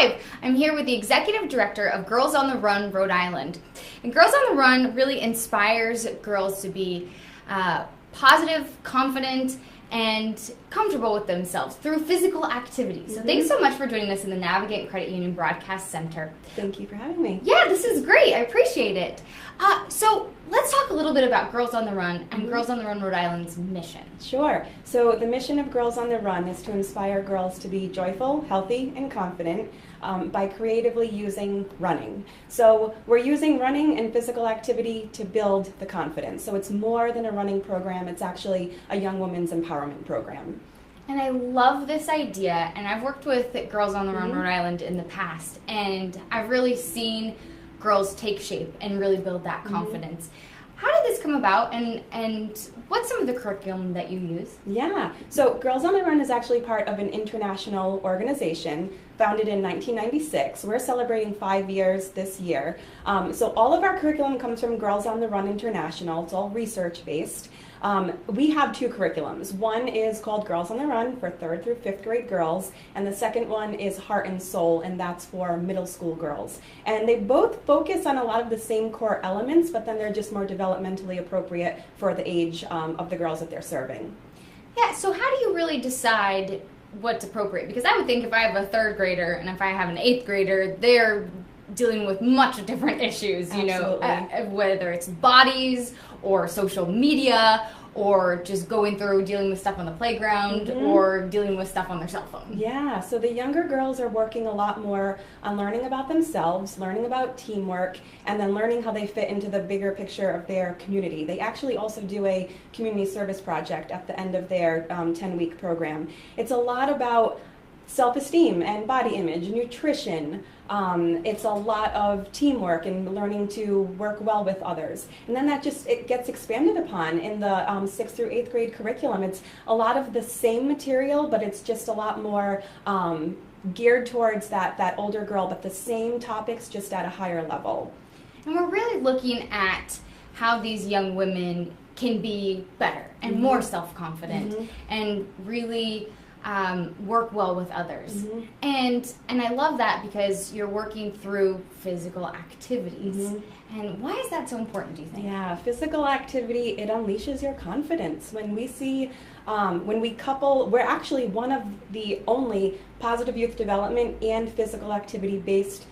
Live. I'm here with the Executive Director of Girls on the Run, Rhode Island. And Girls on the Run really inspires girls to be positive, confident, and comfortable with themselves through physical activity. So thanks so much for joining us in the Navigate Credit Union Broadcast Center. Thank you for having me. Yeah, this is great. I appreciate it. So let's talk a little bit about Girls on the Run and Girls on the Run Rhode Island's mission. Sure. So the mission of Girls on the Run is to inspire girls to be joyful, healthy, and confident by creatively using running. So we're using running and physical activity to build the confidence. So it's more than a running program. It's actually a young women's empowerment program. And I love this idea, and I've worked with Girls on the Run Rhode Island in the past, and I've really seen girls take shape and really build that confidence. How did this come about, and what's some of the curriculum that you use? Yeah, so Girls on the Run is actually part of an international organization founded in 1996. We're celebrating 5 years this year. So all of our curriculum comes from Girls on the Run International. It's all research-based. We have two curriculums. One is called Girls on the Run for 3rd through 5th grade girls, and the second one is Heart and Soul, and that's for middle school girls. And they both focus on a lot of the same core elements, but then they're just more developmentally appropriate for the age of the girls that they're serving. Yeah, so how do you really decide what's appropriate? Because I would think if I have a 3rd grader and if I have an 8th grader, they're dealing with much different issues, you know, whether it's bodies or social media or just going through dealing with stuff on the playground or dealing with stuff on their cell phone. Yeah, so the younger girls are working a lot more on learning about themselves, learning about teamwork, and then learning how they fit into the bigger picture of their community. They actually also do a community service project at the end of their 10-week program. It's a lot about self-esteem and body image, nutrition. It's a lot of teamwork and learning to work well with others. And then it gets expanded upon in the 6th through 8th grade curriculum. It's a lot of the same material, but it's just a lot more geared towards that older girl, but the same topics just at a higher level. And we're really looking at how these young women can be better and more self-confident and really work well with others. And I love that because you're working through physical activities. And why is that so important, do you think? Yeah, physical activity, it unleashes your confidence. When we see, when we couple, we're actually one of the only positive youth development and physical activity based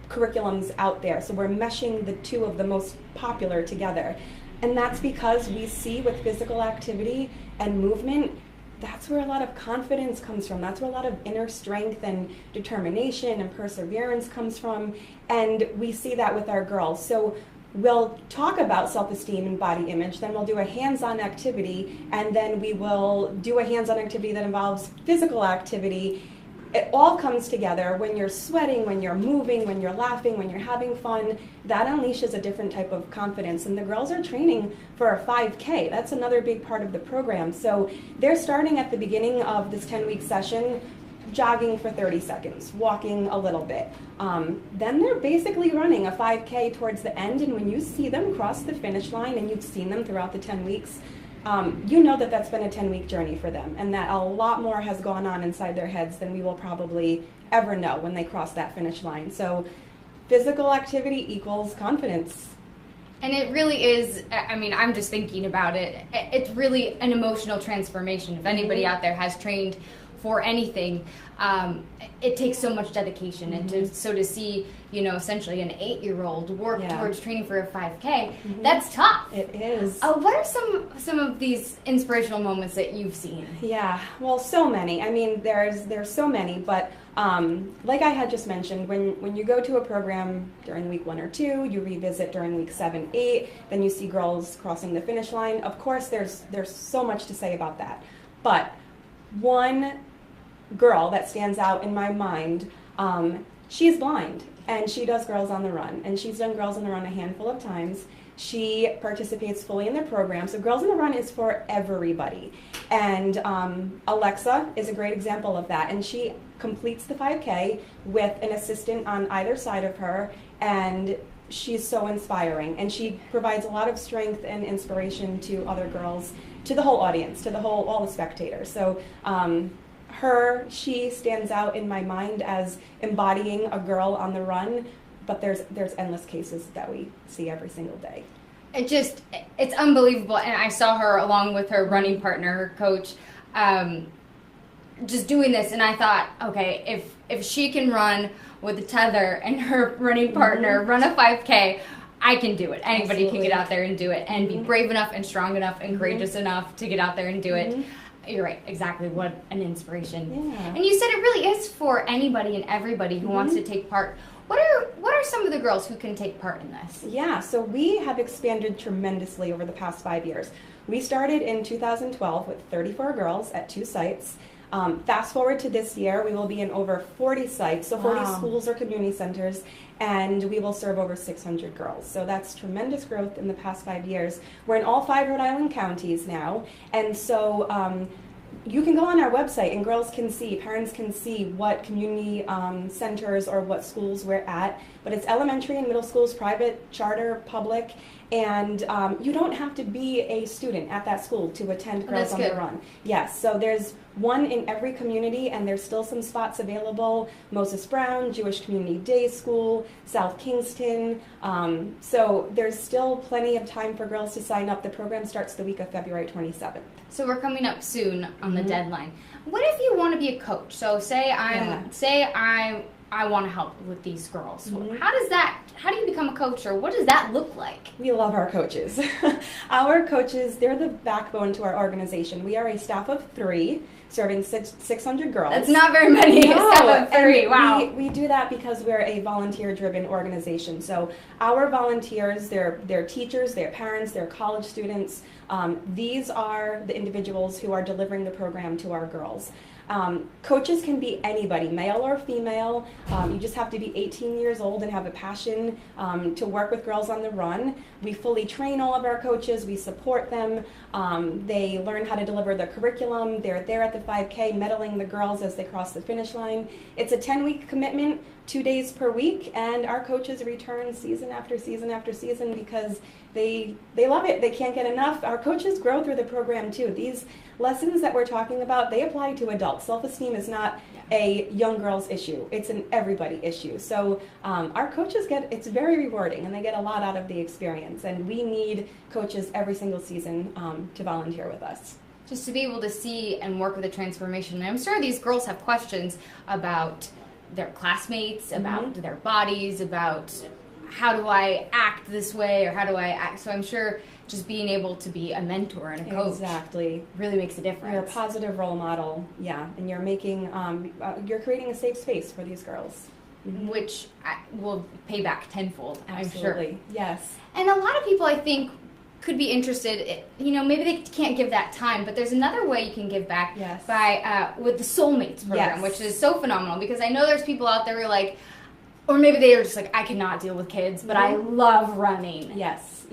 curriculums out there. So we're meshing the two of the most popular together. And that's because we see with physical activity and movement, that's where a lot of confidence comes from. That's where a lot of inner strength and determination and perseverance comes from. And we see that with our girls. So we'll talk about self-esteem and body image, then we'll do a hands-on activity, and then we will do a hands-on activity that involves physical activity. It all comes together when you're sweating, when you're moving, when you're laughing, when you're having fun. That unleashes a different type of confidence. And the girls are training for a 5K. That's another big part of the program. So they're starting at the beginning of this 10-week session, jogging for 30 seconds, walking a little bit. Then they're basically running a 5K towards the end. And when you see them cross the finish line, and you've seen them throughout the 10 weeks, you know that that's been a 10-week journey for them, and that a lot more has gone on inside their heads than we will probably ever know when they cross that finish line. So physical activity equals confidence. And it really is, I mean, I'm just thinking about it. It's really an emotional transformation. If anybody out there has trained for anything, it takes so much dedication. And to see, you know, essentially an 8-year-old work towards training for a 5K, that's tough. It is. What are some of these inspirational moments that you've seen? Yeah, well, so many. I mean, there's so many, but like I had just mentioned, when you go to a program during week 1 or 2, you revisit during week 7, 8, then you see girls crossing the finish line. Of course, there's so much to say about that. But one girl that stands out in my mind, she's blind, and she does Girls on the Run, and she's done Girls on the Run a handful of times. She participates fully in the program. So Girls on the Run is for everybody. And Alexa is a great example of that. And she completes the 5K with an assistant on either side of her, and she's so inspiring. And she provides a lot of strength and inspiration to other girls, to the whole audience, to all the spectators. So she stands out in my mind as embodying a girl on the run, but there's endless cases that we see every single day. It's unbelievable. And I saw her along with her running partner, her coach, just doing this. And I thought, okay, if she can run with a tether and her running partner run a 5K, I can do it. Anybody can get out there and do it and be brave enough and strong enough and courageous enough to get out there and do it. You're right, exactly. What an inspiration. Yeah. And you said it really is for anybody and everybody who wants to take part. What are some of the girls who can take part in this? Yeah, so we have expanded tremendously over the past 5 years. We started in 2012 with 34 girls at 2 sites. Fast forward to this year, we will be in over 40 sites, so 40 schools or community centers, and we will serve over 600 girls. So that's tremendous growth in the past 5 years. We're in all 5 Rhode Island counties now, and so you can go on our website and girls can see, parents can see what community centers or what schools we're at, but it's elementary and middle schools, private, charter, public, and you don't have to be a student at that school to attend Girls on the Run. Yes, so there's one in every community, and there's still some spots available. Moses Brown, Jewish Community Day School, South Kingston. So there's still plenty of time for girls to sign up. The program starts the week of February 27th. So we're coming up soon on the deadline. What if you want to be a coach? So say I want to help with these girls. How do you become a coach, or what does that look like? We love our coaches. Our coaches, they're the backbone to our organization. We are a staff of 3 serving 600 girls. That's not very many. No, staff of 3, wow. We do that because we're a volunteer-driven organization. So our volunteers, they're teachers, they're parents, they're college students. These are the individuals who are delivering the program to our girls. Coaches can be anybody, male or female. You just have to be 18 years old and have a passion to work with Girls on the Run. We fully train all of our coaches. We support them. They learn how to deliver the curriculum. They're there at the 5K, medaling the girls as they cross the finish line. It's a 10-week commitment, 2 days per week, and our coaches return season after season after season because they love it. They can't get enough. Our coaches grow through the program too. These lessons that we're talking about, they apply to adults. Self-esteem is not a young girl's issue. It's an everybody issue. So our coaches it's very rewarding, and they get a lot out of the experience. And we need coaches every single season to volunteer with us. Just to be able to see and work with the transformation. And I'm sure these girls have questions about their classmates, about their bodies, about how do I act this way or how do I act. So I'm sure just being able to be a mentor and a coach really makes a difference. You're a positive role model, and you're making, you're creating a safe space for these girls. Which will pay back tenfold, Absolutely. I'm sure. Yes. And a lot of people, I think, could be interested, maybe they can't give that time, but there's another way you can give back by with the Soulmates program, which is so phenomenal, because I know there's people out there who are like, or maybe they are just like, I cannot deal with kids, but I love running. Yes.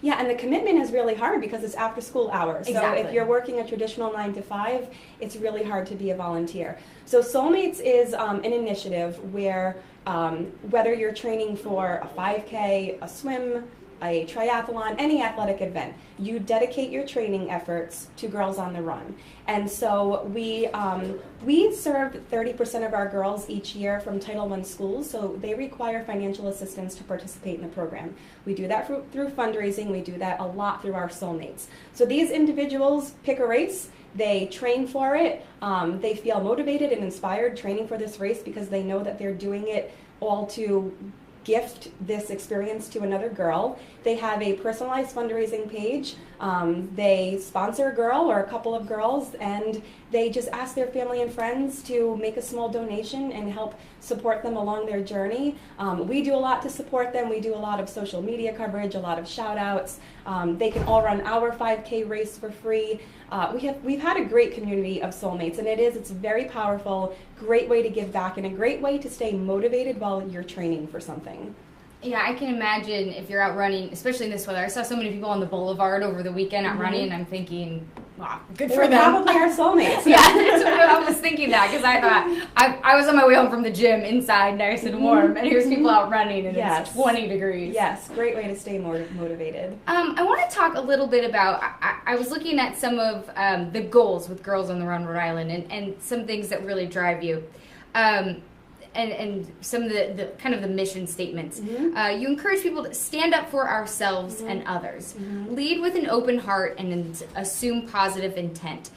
Yeah, and the commitment is really hard because it's after school hours. Exactly. So if you're working a traditional 9 to 5, it's really hard to be a volunteer. So Soulmates is an initiative where whether you're training for a 5K, a swim, a triathlon, any athletic event, you dedicate your training efforts to Girls on the Run. And so we serve 30% of our girls each year from Title I schools, so they require financial assistance to participate in the program. We do that through fundraising. We do that a lot through our Soulmates. So these individuals pick a race. They train for it. They feel motivated and inspired training for this race because they know that they're doing it all to gift this experience to another girl. They have a personalized fundraising page. They sponsor a girl or a couple of girls, and they just ask their family and friends to make a small donation and help support them along their journey. We do a lot to support them. We do a lot of social media coverage, a lot of shout outs. They can all run our 5K race for free. We've had a great community of Soulmates, and it's very powerful, great way to give back, and a great way to stay motivated while you're training for something. Yeah, I can imagine if you're out running, especially in this weather. I saw so many people on the boulevard over the weekend out running, and I'm thinking, wow, good They for were them. probably our soulmates. Yeah, that's what I was thinking that, because I thought, I was on my way home from the gym inside, nice and warm, and here's people out running, and it's 20 degrees. Yes, great way to stay more motivated. I want to talk a little bit about, I was looking at some of the goals with Girls on the Run Rhode Island, and some things that really drive you. And some of the kind of the mission statements. You encourage people to stand up for ourselves and others, lead with an open heart and assume positive intent,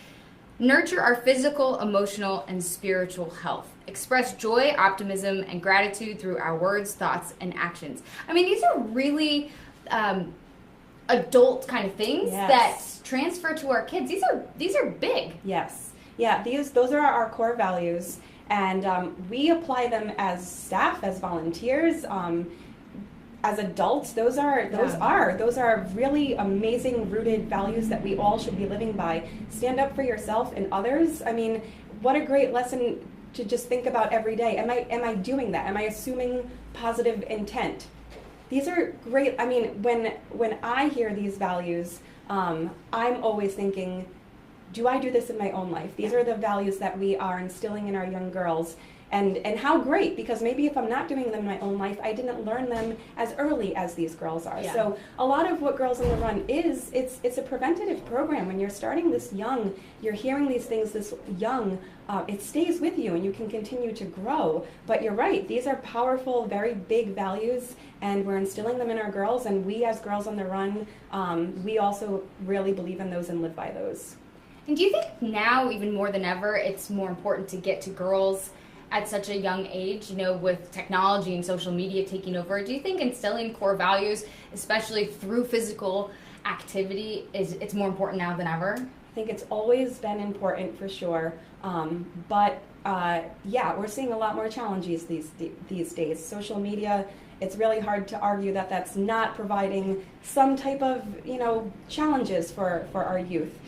nurture our physical, emotional, and spiritual health, express joy, optimism, and gratitude through our words, thoughts, and actions. I mean, these are really adult kind of things that transfer to our kids. These are big. Yes. Yeah, those are our core values. And we apply them as staff, as volunteers, as adults. Those are really amazing rooted values that we all should be living by. Stand up for yourself and others. I mean, what a great lesson to just think about every day. Am I doing that? Am I assuming positive intent? These are great. I mean, when I hear these values, I'm always thinking, do I do this in my own life? These are the values that we are instilling in our young girls. And how great, because maybe if I'm not doing them in my own life, I didn't learn them as early as these girls are. Yeah. So a lot of what Girls on the Run is, it's a preventative program. When you're starting this young, you're hearing these things this young, it stays with you and you can continue to grow. But you're right, these are powerful, very big values, and we're instilling them in our girls, and we as Girls on the Run, we also really believe in those and live by those. And do you think now, even more than ever, it's more important to get to girls at such a young age, with technology and social media taking over? Do you think instilling core values, especially through physical activity, it's more important now than ever? I think it's always been important for sure, but we're seeing a lot more challenges these days. Social media, it's really hard to argue that that's not providing some type of challenges for our youth.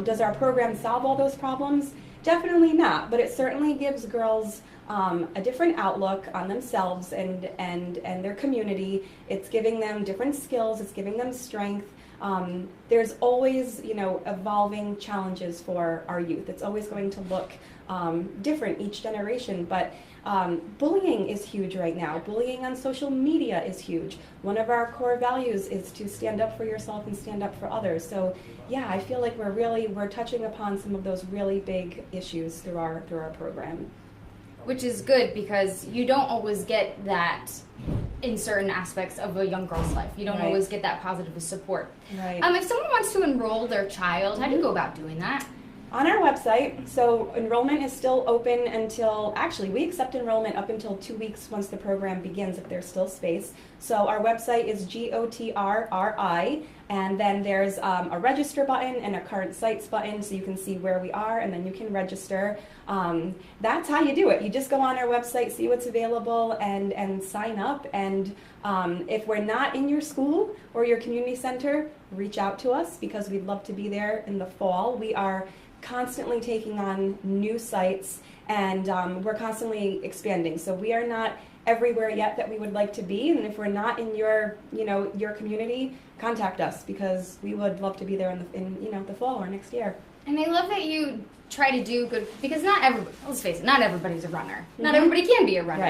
Does our program solve all those problems? Definitely not, but it certainly gives girls a different outlook on themselves and their community. It's giving them different skills. It's giving them strength. There's always, evolving challenges for our youth. It's always going to look different each generation, but bullying is huge right now. Bullying on social media is huge. One of our core values is to stand up for yourself and stand up for others. So yeah, I feel like we're touching upon some of those really big issues through our program. Which is good, because you don't always get that in certain aspects of a young girl's life. You don't always get that positive support. Right. If someone wants to enroll their child, how do you go about doing that? On our website, so enrollment is still open until, actually we accept enrollment up until 2 weeks once the program begins if there's still space. So our website is GOTRRI, and then there's a register button and a current sites button, so you can see where we are and then you can register. That's how you do it. You just go on our website, see what's available, and sign up. And if we're not in your school or your community center, reach out to us, because we'd love to be there in the fall. We are constantly taking on new sites, and we're constantly expanding. So we are not everywhere yet that we would like to be, and if we're not in your community, contact us, because we would love to be there in the fall or next year. And I love that you try to do good, because let's face it, not everybody's a runner. Not everybody can be a runner.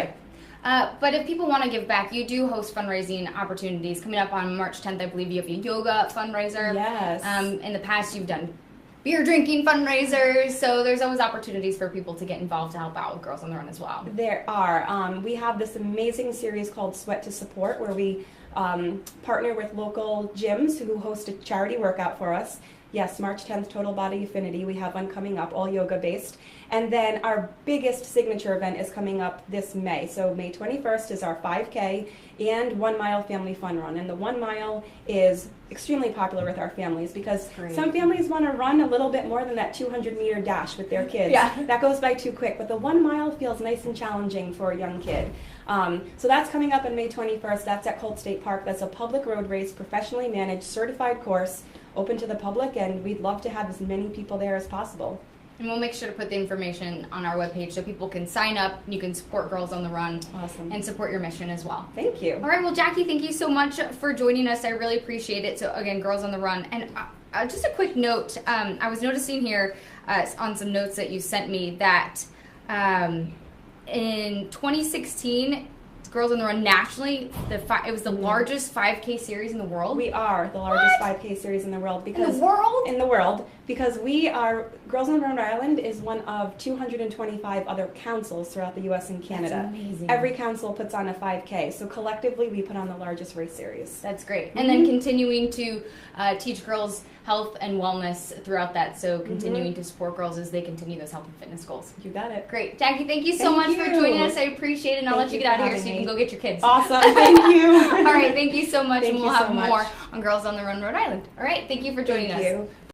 Right. But if people want to give back, you do host fundraising opportunities. Coming up on March 10th, I believe you have a yoga fundraiser. Yes. In the past, you've done beer drinking fundraisers, so there's always opportunities for people to get involved to help out with Girls on the Run as well. There are. We have this amazing series called Sweat to Support, where we partner with local gyms who host a charity workout for us. Yes, March 10th, Total Body Affinity. We have one coming up, all yoga-based. And then our biggest signature event is coming up this May. So May 21st is our 5K and 1 mile family fun run. And the 1 mile is extremely popular with our families, because some families want to run a little bit more than that 200-meter dash with their kids. Yeah. That goes by too quick. But the 1 mile feels nice and challenging for a young kid. So that's coming up on May 21st. That's at Colt State Park. That's a public road race, professionally managed, certified course, open to the public, and we'd love to have as many people there as possible. And we'll make sure to put the information on our webpage so people can sign up. You can support Girls on the Run. Awesome. And support your mission as well. Thank you. All right, well, Jackie, thank you so much for joining us. I really appreciate it. So, again, Girls on the Run. And just a quick note. I was noticing here on some notes that you sent me that in 2016, Girls on the Run nationally, it was the largest 5K series in the world. We are the largest 5K series in the world. In the world? Because we are, Girls on the Run Rhode Island is one of 225 other councils throughout the U.S. and Canada. That's amazing. Every council puts on a 5K, so collectively we put on the largest race series. That's great. And then continuing to teach girls health and wellness throughout that, so continuing to support girls as they continue those health and fitness goals. You got it. Great. Jackie, thank you so much for joining us. I appreciate it, and I'll let you get out of here so you can go get your kids. Awesome. Thank you. All right. Thank you so much, and we'll have so more on Girls on the Run Rhode Island. All right. Thank you for joining us. Thank you.